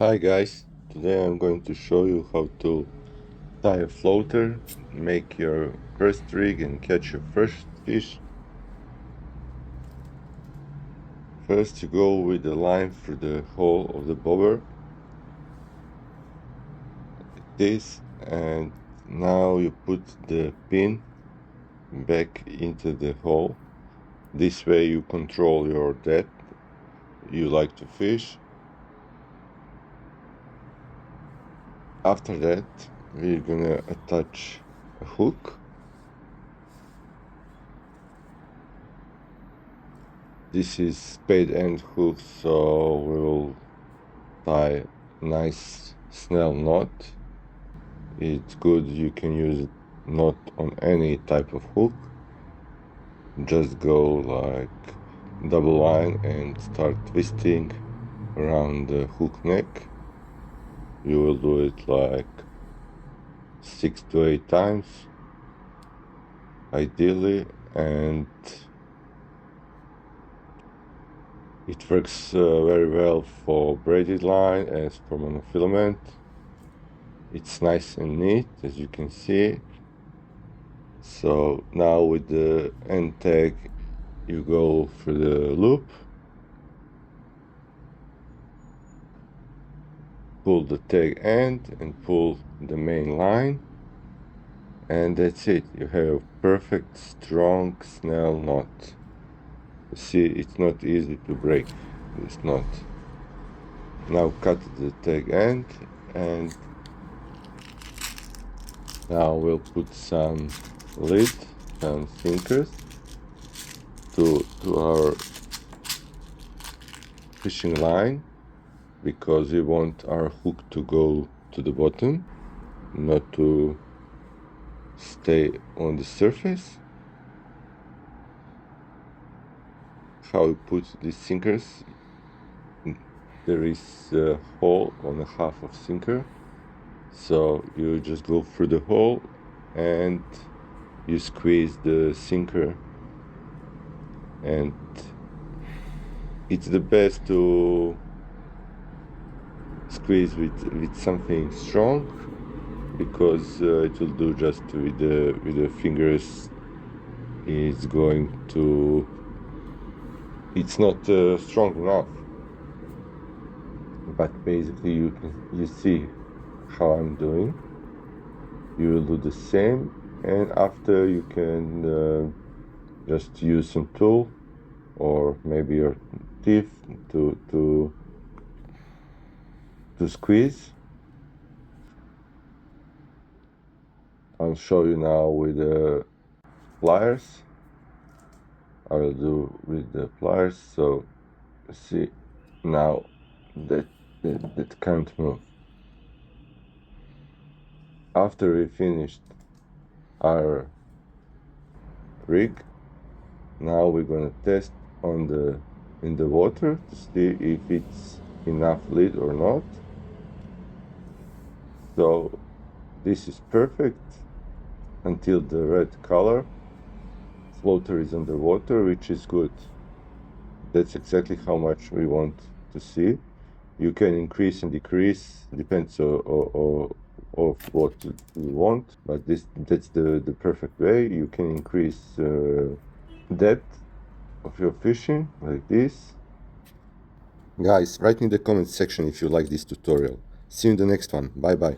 Hi guys, today I'm going to show you how to tie a floater, make your first rig and catch your first fish. First you go with the line through the hole of the bobber, like this, and now you put the pin back into the hole. This way you control your depth you like to fish. After that we're gonna attach a hook. This is spade end hook, so we'll tie nice Snell knot. It's good, you can use it not on any type of hook. Just go like double line and start twisting around the hook neck. You will do it like 6 to 8 times ideally, and it works very well for braided line as for monofilament. It's nice and neat, as you can see. So now with the end tag you go for the loop, pull the tag end and pull the main line, and that's it. You have a perfect strong Snell knot. You see, it's not easy to break this knot. Now cut the tag end, and now we'll put some lead, some sinkers to our fishing line, because we want our hook to go to the bottom, not to stay on the surface. How we put these sinkers: there is a hole on a half of sinker, so you just go through the hole and you squeeze the sinker, and it's the best to squeeze with something strong, because it will do just with the fingers. It's going to, it's not strong enough. But basically you see how I'm doing. You will do the same, and after you can just use some tool or maybe your teeth to squeeze. I'll show you now with the pliers. I will do with the pliers, so see now that can't move. After we finished our rig, now we're gonna test in the water to see if it's enough lead or not. So this is perfect until the red color. Floater is underwater, which is good. That's exactly how much we want to see. You can increase and decrease, depends of what you want, but that's the perfect way. You can increase depth of your fishing like this. Guys, write in the comment section if you like this tutorial. See you in the next one. Bye bye.